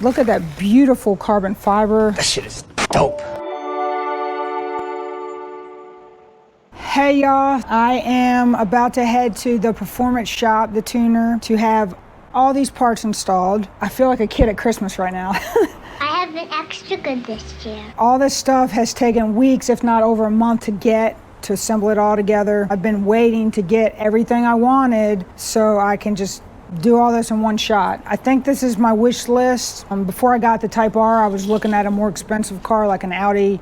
Look at that beautiful carbon fiber. That shit is dope. Hey y'all, I am about to head to the performance shop, the tuner, to have all these parts installed. I feel like a kid at Christmas right now. I have been extra good this year. All this stuff has taken weeks, if not over a month, to assemble it all together. I've been waiting to get everything I wanted so I can just do all this in one shot. I think this is my wish list. Before I got the Type R, I was looking at a more expensive car like an Audi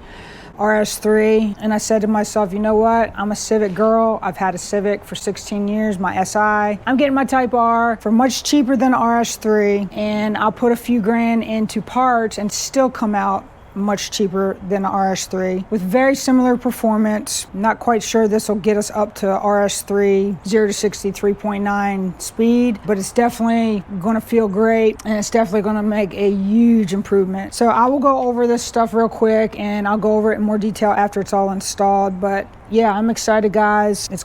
RS3, and I said to myself, you know what? I'm a Civic girl. I've had a Civic for 16 years, my SI. I'm getting my Type R for much cheaper than RS3, and I'll put a few grand into parts and still come out much cheaper than RS3 with very similar performance. Not quite sure this will get us up to RS3 0 to 60 3.9 speed, but it's definitely going to feel great, and it's definitely going to make a huge improvement. So I will go over this stuff real quick, and I'll go over it in more detail after it's all installed. But yeah, I'm excited, guys. It's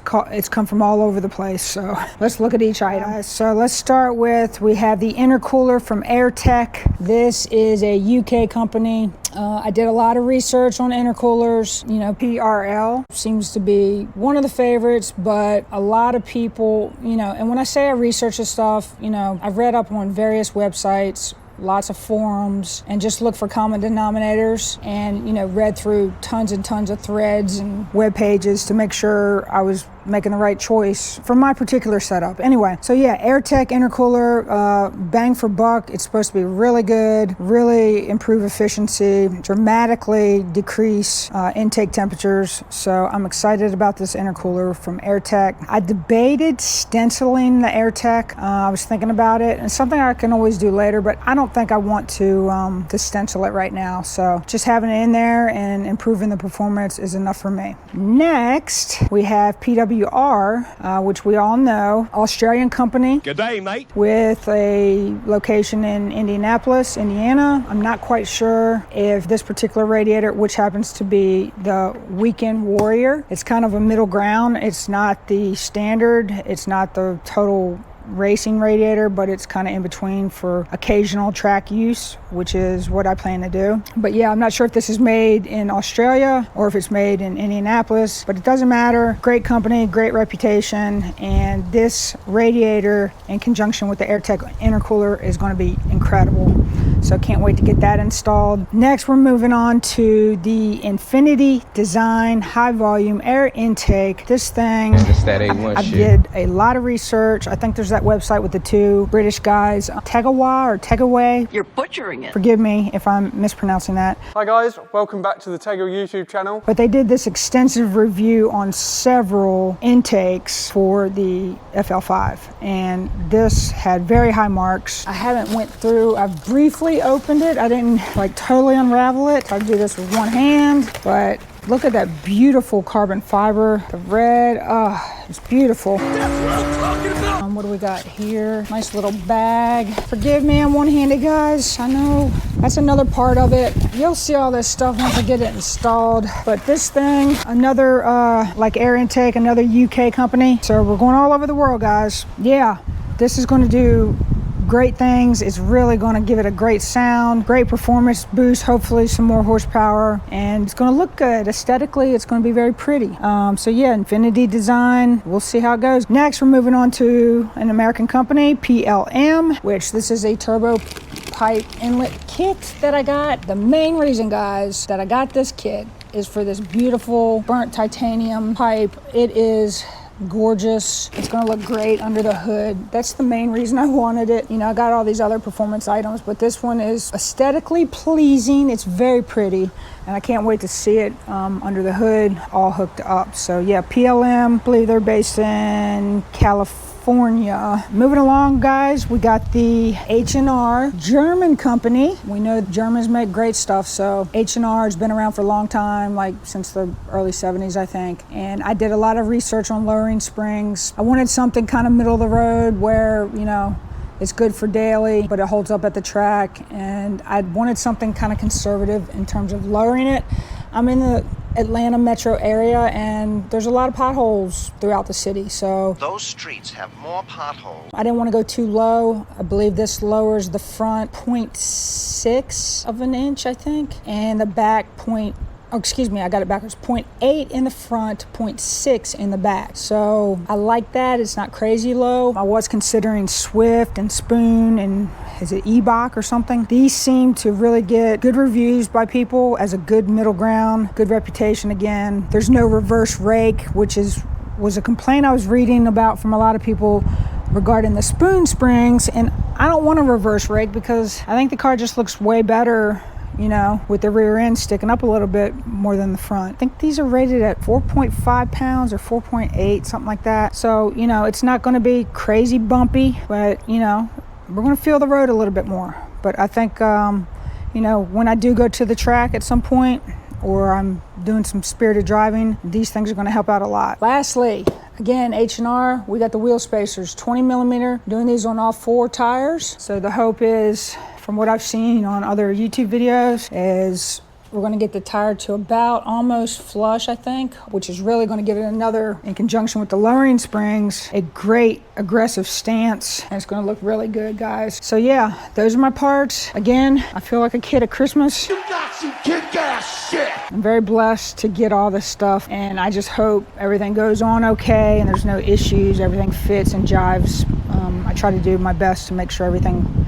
come from all over the place. So let's look at each item. So let's start with, we have the intercooler from Airtech. This is a UK company. I did a lot of research on intercoolers. You know, PRL seems to be one of the favorites, but a lot of people, you know, and when I say I research this stuff, you know, I've read up on various websites, lots of forums, and just look for common denominators, and, you know, read through tons and tons of threads and web pages to make sure I was making the right choice for my particular setup. Anyway, so yeah, Airtech intercooler, bang for buck. It's supposed to be really good, really improve efficiency, dramatically decrease intake temperatures. So I'm excited about this intercooler from Airtech. I debated stenciling the Airtech. I was thinking about it, and it's something I can always do later, but I don't think I want to stencil it right now. So just having it in there and improving the performance is enough for me. Next, we have PWR, which we all know, Australian company. Good day, mate. With a location in Indianapolis, Indiana. I'm not quite sure if this particular radiator, which happens to be the Weekend Warrior, it's kind of a middle ground. It's not the standard, it's not the total racing radiator, but it's kind of in between for occasional track use, which is what I plan to do. But yeah, I'm not sure if this is made in Australia or if it's made in Indianapolis, but it doesn't matter. Great company, great reputation, and this radiator in conjunction with the Airtech intercooler is going to be incredible. So can't wait to get that installed. Next, we're moving on to the Infinity Design High Volume Air Intake. This thing, I did a lot of research. I think there's that website with the two British guys, Tegaway. You're butchering it. Forgive me if I'm mispronouncing that. Hi guys, welcome back to the Tego YouTube channel. But they did this extensive review on several intakes for the FL5, and this had very high marks. I haven't went through, I've briefly opened it. I didn't like totally unravel it. I do this with one hand, but look at that beautiful carbon fiber. The red, it's beautiful. That's what I'm talking about. What do we got here? Nice little bag. Forgive me, I'm one-handed, guys. I know that's another part of it. You'll see all this stuff once I get it installed. But this thing, another like air intake, another UK company. So we're going all over the world, guys. Yeah, this is going to do great things. It's really going to give it a great sound, great performance boost, hopefully some more horsepower, and it's going to look good. Aesthetically, it's going to be very pretty. So yeah, Infinity Design, we'll see how it goes. Next, we're moving on to an American company, PLM, which this is a turbo pipe inlet kit that I got. The main reason, guys, that I got this kit is for this beautiful burnt titanium pipe. It is gorgeous. It's going to look great under the hood. That's the main reason I wanted it. You know, I got all these other performance items, but this one is aesthetically pleasing. It's very pretty, and I can't wait to see it under the hood, all hooked up. So yeah, PLM, I believe they're based in California. Moving along, guys, we got the H&R German company. We know Germans make great stuff, so H&R has been around for a long time, like since the early 70s, I think. And I did a lot of research on lowering springs. I wanted something kind of middle of the road where, you know, it's good for daily, but it holds up at the track. And I wanted something kind of conservative in terms of lowering it. I'm in the Atlanta metro area, and there's a lot of potholes throughout the city, so Those streets have more potholes. I didn't want to go too low. I believe this lowers the front 0.6 of an inch, I think, and the back I got it backwards. 0.8 in the front, 0.6 in the back. So I like that. It's not crazy low. I was considering Swift and Spoon and is it Ebach or something? These seem to really get good reviews by people as a good middle ground, good reputation again. There's no reverse rake, which was a complaint I was reading about from a lot of people regarding the Spoon springs, and I don't want a reverse rake because I think the car just looks way better, you know, with the rear end sticking up a little bit more than the front. I think these are rated at 4.5 pounds or 4.8, something like that. So, you know, it's not going to be crazy bumpy, but, you know, we're going to feel the road a little bit more. But I think, you know, when I do go to the track at some point, or I'm doing some spirited driving, these things are going to help out a lot. Lastly, again, H&R, we got the wheel spacers, 20 millimeter, doing these on all 4 tires. So the hope is, from what I've seen on other YouTube videos, is we're going to get the tire to about almost flush, I think, which is really going to give it another, in conjunction with the lowering springs, a great aggressive stance, and it's going to look really good, guys. So yeah, those are my parts. Again, I feel like a kid at Christmas. You got some kick-ass shit. I'm very blessed to get all this stuff, and I just hope everything goes on okay and there's no issues, everything fits and jives. I try to do my best to make sure everything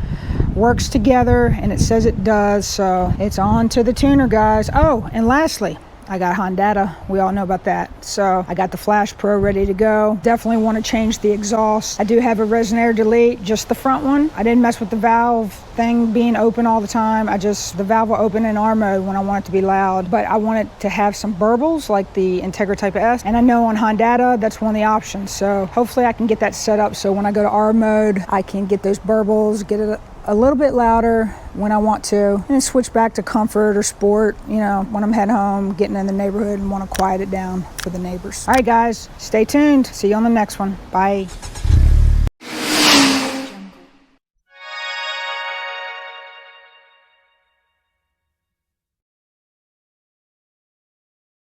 works together, and it says it does, so it's on to the tuner, guys. Oh, and lastly, I got Hondata. We all know about that. So I got the Flash Pro ready to go. Definitely want to change the exhaust. I do have a resonator delete, just the front one. I didn't mess with the valve thing being open all the time. The valve will open in R mode when I want it to be loud, but I want it to have some burbles like the Integra Type S. And I know on Hondata, that's one of the options. So hopefully I can get that set up so when I go to R mode, I can get those burbles, get it a little bit louder when I want to, and then switch back to comfort or sport, you know, when I'm heading home, getting in the neighborhood and want to quiet it down for the neighbors. All right, guys, stay tuned. See you on the next one. Bye.